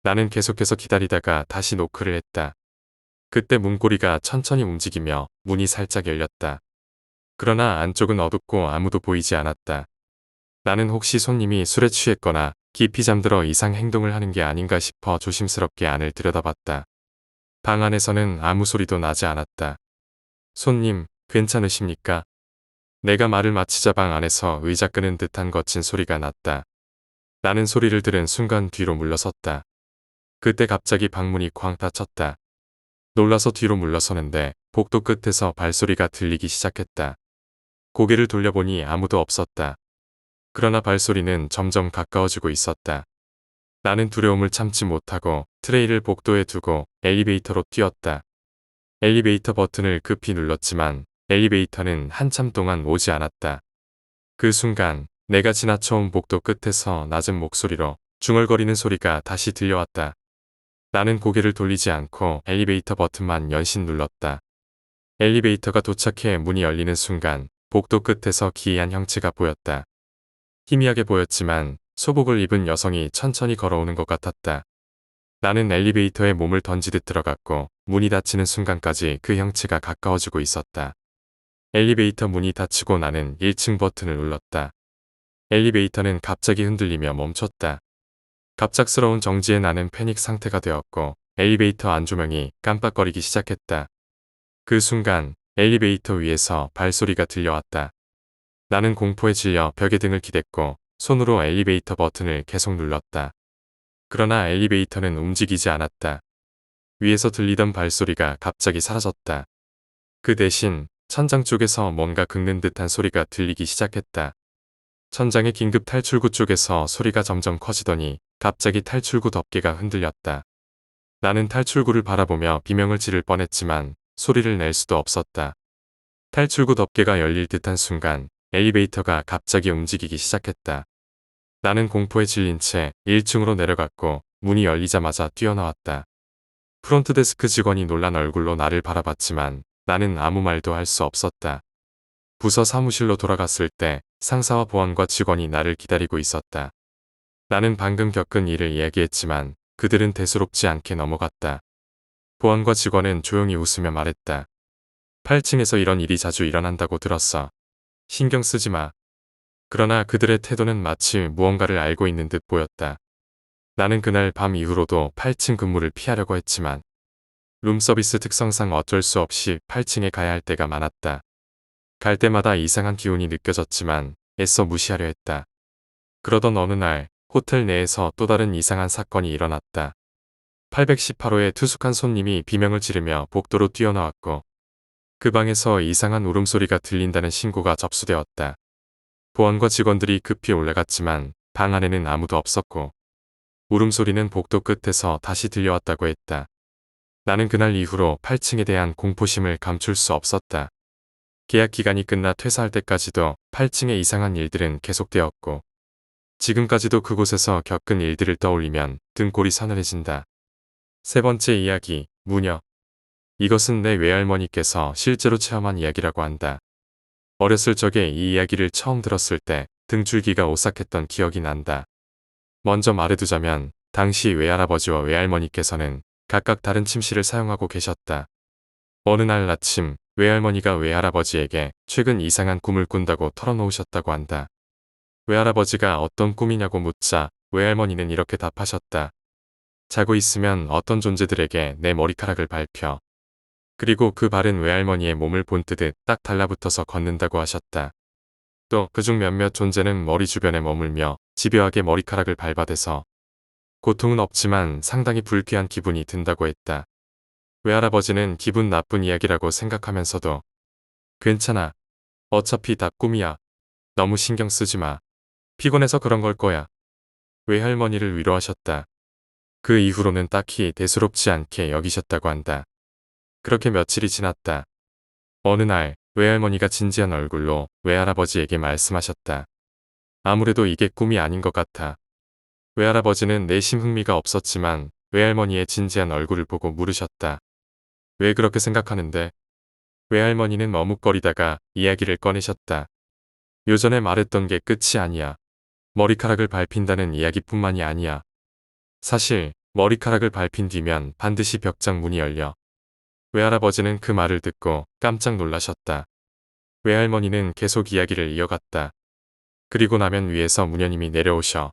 나는 계속해서 기다리다가 다시 노크를 했다. 그때 문고리가 천천히 움직이며 문이 살짝 열렸다. 그러나 안쪽은 어둡고 아무도 보이지 않았다. 나는 혹시 손님이 술에 취했거나 깊이 잠들어 이상 행동을 하는 게 아닌가 싶어 조심스럽게 안을 들여다봤다. 방 안에서는 아무 소리도 나지 않았다. 손님, 괜찮으십니까? 내가 말을 마치자 방 안에서 의자 끄는 듯한 거친 소리가 났다. 나는 소리를 들은 순간 뒤로 물러섰다. 그때 갑자기 방문이 쾅 닫혔다. 놀라서 뒤로 물러서는데 복도 끝에서 발소리가 들리기 시작했다. 고개를 돌려보니 아무도 없었다. 그러나 발소리는 점점 가까워지고 있었다. 나는 두려움을 참지 못하고 트레이를 복도에 두고 엘리베이터로 뛰었다. 엘리베이터 버튼을 급히 눌렀지만 엘리베이터는 한참 동안 오지 않았다. 그 순간 내가 지나쳐온 복도 끝에서 낮은 목소리로 중얼거리는 소리가 다시 들려왔다. 나는 고개를 돌리지 않고 엘리베이터 버튼만 연신 눌렀다. 엘리베이터가 도착해 문이 열리는 순간 복도 끝에서 기이한 형체가 보였다. 희미하게 보였지만 소복을 입은 여성이 천천히 걸어오는 것 같았다. 나는 엘리베이터에 몸을 던지듯 들어갔고 문이 닫히는 순간까지 그 형체가 가까워지고 있었다. 엘리베이터 문이 닫히고 나는 1층 버튼을 눌렀다. 엘리베이터는 갑자기 흔들리며 멈췄다. 갑작스러운 정지에 나는 패닉 상태가 되었고 엘리베이터 안조명이 깜빡거리기 시작했다. 그 순간 엘리베이터 위에서 발소리가 들려왔다. 나는 공포에 질려 벽에 등을 기댔고 손으로 엘리베이터 버튼을 계속 눌렀다. 그러나 엘리베이터는 움직이지 않았다. 위에서 들리던 발소리가 갑자기 사라졌다. 그 대신 천장 쪽에서 뭔가 긁는 듯한 소리가 들리기 시작했다. 천장의 긴급 탈출구 쪽에서 소리가 점점 커지더니 갑자기 탈출구 덮개가 흔들렸다. 나는 탈출구를 바라보며 비명을 지를 뻔했지만 소리를 낼 수도 없었다. 탈출구 덮개가 열릴 듯한 순간 엘리베이터가 갑자기 움직이기 시작했다. 나는 공포에 질린 채 1층으로 내려갔고 문이 열리자마자 뛰어나왔다. 프론트 데스크 직원이 놀란 얼굴로 나를 바라봤지만 나는 아무 말도 할 수 없었다. 부서 사무실로 돌아갔을 때 상사와 보안과 직원이 나를 기다리고 있었다. 나는 방금 겪은 일을 이야기했지만 그들은 대수롭지 않게 넘어갔다. 보안과 직원은 조용히 웃으며 말했다. 8층에서 이런 일이 자주 일어난다고 들었어. 신경 쓰지 마. 그러나 그들의 태도는 마치 무언가를 알고 있는 듯 보였다. 나는 그날 밤 이후로도 8층 근무를 피하려고 했지만 룸서비스 특성상 어쩔 수 없이 8층에 가야 할 때가 많았다. 갈 때마다 이상한 기운이 느껴졌지만 애써 무시하려 했다. 그러던 어느 날 호텔 내에서 또 다른 이상한 사건이 일어났다. 818호에 투숙한 손님이 비명을 지르며 복도로 뛰어나왔고 그 방에서 이상한 울음소리가 들린다는 신고가 접수되었다. 보안과 직원들이 급히 올라갔지만 방 안에는 아무도 없었고 울음소리는 복도 끝에서 다시 들려왔다고 했다. 나는 그날 이후로 8층에 대한 공포심을 감출 수 없었다. 계약 기간이 끝나 퇴사할 때까지도 8층의 이상한 일들은 계속되었고 지금까지도 그곳에서 겪은 일들을 떠올리면 등골이 서늘해진다. 세 번째 이야기, 무녀. 이것은 내 외할머니께서 실제로 체험한 이야기라고 한다. 어렸을 적에 이 이야기를 처음 들었을 때 등줄기가 오싹했던 기억이 난다. 먼저 말해두자면 당시 외할아버지와 외할머니께서는 각각 다른 침실을 사용하고 계셨다. 어느 날 아침 외할머니가 외할아버지에게 최근 이상한 꿈을 꾼다고 털어놓으셨다고 한다. 외할아버지가 어떤 꿈이냐고 묻자 외할머니는 이렇게 답하셨다. 자고 있으면 어떤 존재들에게 내 머리카락을 밟혀. 그리고 그 발은 외할머니의 몸을 본뜨듯 딱 달라붙어서 걷는다고 하셨다. 또 그중 몇몇 존재는 머리 주변에 머물며 집요하게 머리카락을 밟아대서 고통은 없지만 상당히 불쾌한 기분이 든다고 했다. 외할아버지는 기분 나쁜 이야기라고 생각하면서도 괜찮아. 어차피 다 꿈이야. 너무 신경 쓰지 마. 피곤해서 그런 걸 거야. 외할머니를 위로하셨다. 그 이후로는 딱히 대수롭지 않게 여기셨다고 한다. 그렇게 며칠이 지났다. 어느 날 외할머니가 진지한 얼굴로 외할아버지에게 말씀하셨다. 아무래도 이게 꿈이 아닌 것 같아. 외할아버지는 내심 흥미가 없었지만 외할머니의 진지한 얼굴을 보고 물으셨다. 왜 그렇게 생각하는데? 외할머니는 머뭇거리다가 이야기를 꺼내셨다. 요전에 말했던 게 끝이 아니야. 머리카락을 밟힌다는 이야기뿐만이 아니야. 사실 머리카락을 밟힌 뒤면 반드시 벽장 문이 열려. 외할아버지는 그 말을 듣고 깜짝 놀라셨다. 외할머니는 계속 이야기를 이어갔다. 그리고 나면 위에서 무녀님이 내려오셔.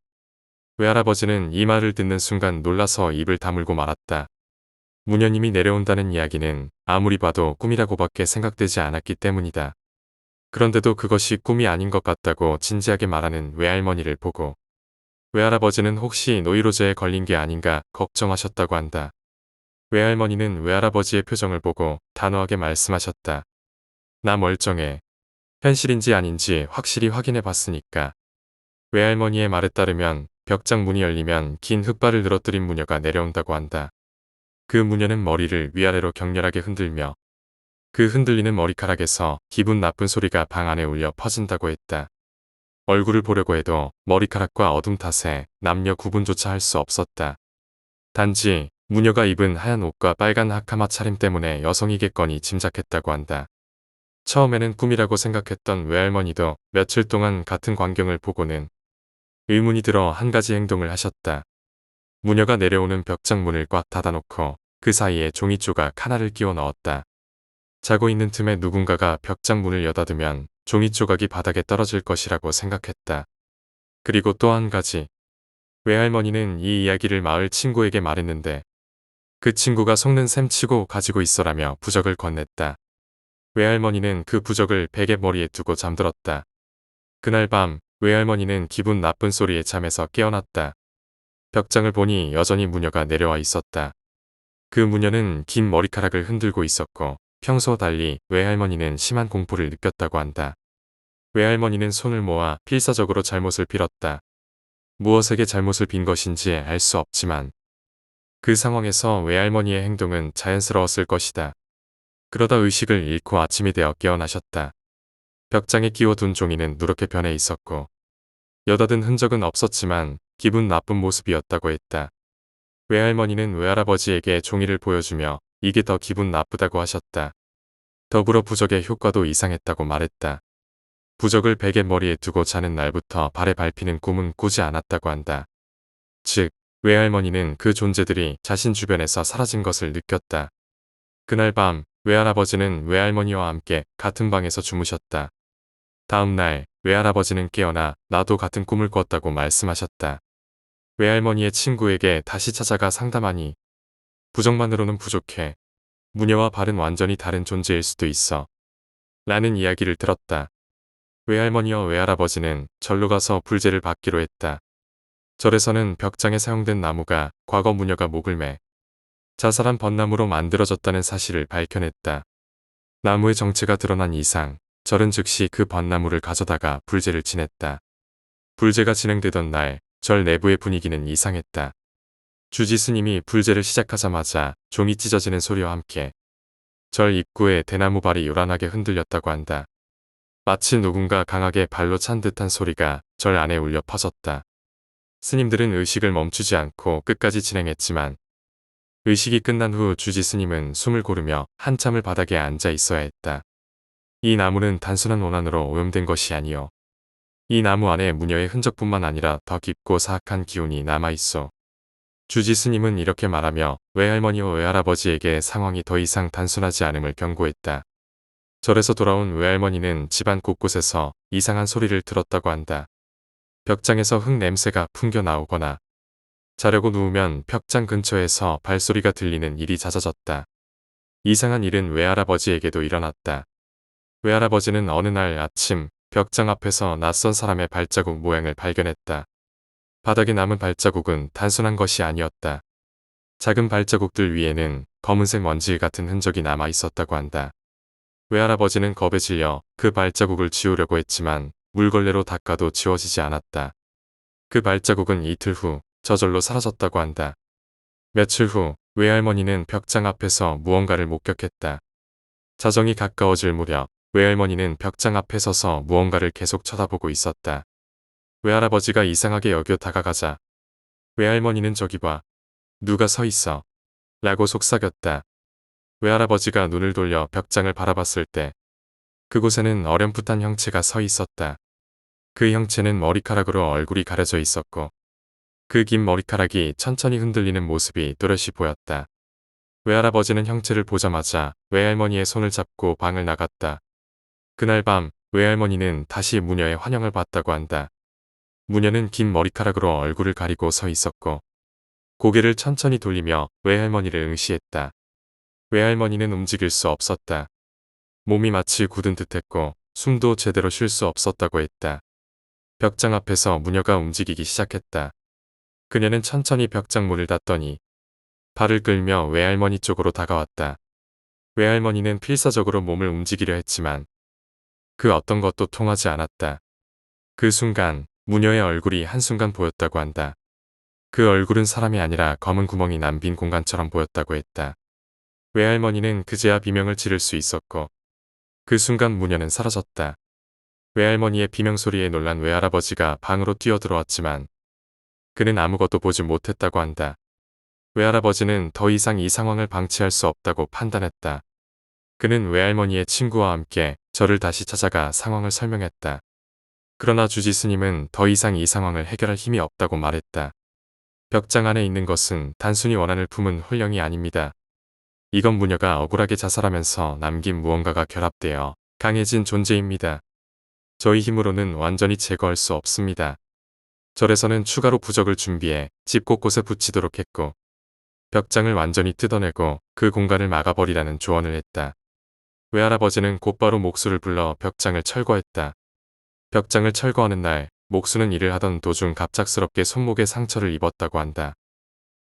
외할아버지는 이 말을 듣는 순간 놀라서 입을 다물고 말았다. 무녀님이 내려온다는 이야기는 아무리 봐도 꿈이라고밖에 생각되지 않았기 때문이다. 그런데도 그것이 꿈이 아닌 것 같다고 진지하게 말하는 외할머니를 보고 외할아버지는 혹시 노이로제에 걸린 게 아닌가 걱정하셨다고 한다. 외할머니는 외할아버지의 표정을 보고 단호하게 말씀하셨다. 나 멀쩡해. 현실인지 아닌지 확실히 확인해 봤으니까. 외할머니의 말에 따르면 벽장 문이 열리면 긴 흙발을 늘어뜨린 무녀가 내려온다고 한다. 그 무녀는 머리를 위아래로 격렬하게 흔들며 그 흔들리는 머리카락에서 기분 나쁜 소리가 방 안에 울려 퍼진다고 했다. 얼굴을 보려고 해도 머리카락과 어둠 탓에 남녀 구분조차 할 수 없었다. 단지 무녀가 입은 하얀 옷과 빨간 하카마 차림 때문에 여성이겠거니 짐작했다고 한다. 처음에는 꿈이라고 생각했던 외할머니도 며칠 동안 같은 광경을 보고는 의문이 들어 한 가지 행동을 하셨다. 무녀가 내려오는 벽장 문을 꽉 닫아놓고 그 사이에 종이 조각 하나를 끼워 넣었다. 자고 있는 틈에 누군가가 벽장 문을 여닫으면 종이 조각이 바닥에 떨어질 것이라고 생각했다. 그리고 또 한 가지. 외할머니는 이 이야기를 마을 친구에게 말했는데 그 친구가 속는 셈 치고 가지고 있어라며 부적을 건넸다. 외할머니는 그 부적을 베개 머리에 두고 잠들었다. 그날 밤 외할머니는 기분 나쁜 소리에 잠에서 깨어났다. 벽장을 보니 여전히 무녀가 내려와 있었다. 그 무녀는 긴 머리카락을 흔들고 있었고 평소와 달리 외할머니는 심한 공포를 느꼈다고 한다. 외할머니는 손을 모아 필사적으로 잘못을 빌었다. 무엇에게 잘못을 빈 것인지 알 수 없지만 그 상황에서 외할머니의 행동은 자연스러웠을 것이다. 그러다 의식을 잃고 아침이 되어 깨어나셨다. 벽장에 끼워둔 종이는 누렇게 변해 있었고 여닫은 흔적은 없었지만 기분 나쁜 모습이었다고 했다. 외할머니는 외할아버지에게 종이를 보여주며 이게 더 기분 나쁘다고 하셨다. 더불어 부적의 효과도 이상했다고 말했다. 부적을 베개 머리에 두고 자는 날부터 발에 밟히는 꿈은 꾸지 않았다고 한다. 즉, 외할머니는 그 존재들이 자신 주변에서 사라진 것을 느꼈다. 그날 밤 외할아버지는 외할머니와 함께 같은 방에서 주무셨다. 다음 날 외할아버지는 깨어나 나도 같은 꿈을 꿨다고 말씀하셨다. 외할머니의 친구에게 다시 찾아가 상담하니 부적만으로는 부족해. 무녀와 발은 완전히 다른 존재일 수도 있어. 라는 이야기를 들었다. 외할머니와 외할아버지는 절로 가서 불제를 받기로 했다. 절에서는 벽장에 사용된 나무가 과거 무녀가 목을 매 자살한 벚나무로 만들어졌다는 사실을 밝혀냈다. 나무의 정체가 드러난 이상 절은 즉시 그 벚나무를 가져다가 불제를 지냈다. 불제가 진행되던 날 절 내부의 분위기는 이상했다. 주지 스님이 불제를 시작하자마자 종이 찢어지는 소리와 함께 절 입구에 대나무 발이 요란하게 흔들렸다고 한다. 마치 누군가 강하게 발로 찬 듯한 소리가 절 안에 울려 퍼졌다. 스님들은 의식을 멈추지 않고 끝까지 진행했지만 의식이 끝난 후 주지 스님은 숨을 고르며 한참을 바닥에 앉아 있어야 했다. 이 나무는 단순한 원한으로 오염된 것이 아니요. 이 나무 안에 무녀의 흔적뿐만 아니라 더 깊고 사악한 기운이 남아있어. 주지 스님은 이렇게 말하며 외할머니와 외할아버지에게 상황이 더 이상 단순하지 않음을 경고했다. 절에서 돌아온 외할머니는 집안 곳곳에서 이상한 소리를 들었다고 한다. 벽장에서 흙 냄새가 풍겨 나오거나 자려고 누우면 벽장 근처에서 발소리가 들리는 일이 잦아졌다. 이상한 일은 외할아버지에게도 일어났다. 외할아버지는 어느 날 아침 벽장 앞에서 낯선 사람의 발자국 모양을 발견했다. 바닥에 남은 발자국은 단순한 것이 아니었다. 작은 발자국들 위에는 검은색 먼지 같은 흔적이 남아 있었다고 한다. 외할아버지는 겁에 질려 그 발자국을 지우려고 했지만 물걸레로 닦아도 지워지지 않았다. 그 발자국은 이틀 후 저절로 사라졌다고 한다. 며칠 후 외할머니는 벽장 앞에서 무언가를 목격했다. 자정이 가까워질 무렵 외할머니는 벽장 앞에 서서 무언가를 계속 쳐다보고 있었다. 외할아버지가 이상하게 여겨 다가가자 외할머니는 저기 봐. 누가 서 있어. 라고 속삭였다. 외할아버지가 눈을 돌려 벽장을 바라봤을 때 그곳에는 어렴풋한 형체가 서 있었다. 그 형체는 머리카락으로 얼굴이 가려져 있었고 그 긴 머리카락이 천천히 흔들리는 모습이 또렷이 보였다. 외할아버지는 형체를 보자마자 외할머니의 손을 잡고 방을 나갔다. 그날 밤 외할머니는 다시 무녀의 환영을 받다고 한다. 무녀는 긴 머리카락으로 얼굴을 가리고 서 있었고 고개를 천천히 돌리며 외할머니를 응시했다. 외할머니는 움직일 수 없었다. 몸이 마치 굳은 듯했고 숨도 제대로 쉴 수 없었다고 했다. 벽장 앞에서 무녀가 움직이기 시작했다. 그녀는 천천히 벽장 문을 닫더니 발을 끌며 외할머니 쪽으로 다가왔다. 외할머니는 필사적으로 몸을 움직이려 했지만 그 어떤 것도 통하지 않았다. 그 순간 무녀의 얼굴이 한순간 보였다고 한다. 그 얼굴은 사람이 아니라 검은 구멍이 난 빈 공간처럼 보였다고 했다. 외할머니는 그제야 비명을 지를 수 있었고 그 순간 무녀는 사라졌다. 외할머니의 비명소리에 놀란 외할아버지가 방으로 뛰어들어왔지만 그는 아무것도 보지 못했다고 한다. 외할아버지는 더 이상 이 상황을 방치할 수 없다고 판단했다. 그는 외할머니의 친구와 함께 저를 다시 찾아가 상황을 설명했다. 그러나 주지 스님은 더 이상 이 상황을 해결할 힘이 없다고 말했다. 벽장 안에 있는 것은 단순히 원한을 품은 홀령이 아닙니다. 이건 무녀가 억울하게 자살하면서 남긴 무언가가 결합되어 강해진 존재입니다. 저희 힘으로는 완전히 제거할 수 없습니다. 절에서는 추가로 부적을 준비해 집 곳곳에 붙이도록 했고 벽장을 완전히 뜯어내고 그 공간을 막아버리라는 조언을 했다. 외할아버지는 곧바로 목수를 불러 벽장을 철거했다. 벽장을 철거하는 날 목수는 일을 하던 도중 갑작스럽게 손목에 상처를 입었다고 한다.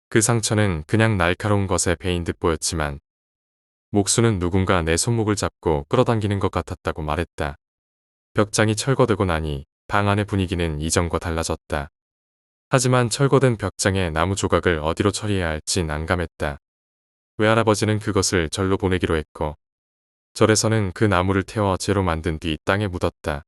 그 상처는 그냥 날카로운 것에 베인 듯 보였지만 목수는 누군가 내 손목을 잡고 끌어당기는 것 같았다고 말했다. 벽장이 철거되고 나니 방 안의 분위기는 이전과 달라졌다. 하지만 철거된 벽장의 나무 조각을 어디로 처리해야 할지 난감했다. 외할아버지는 그것을 절로 보내기로 했고 절에서는 그 나무를 태워 재로 만든 뒤 땅에 묻었다.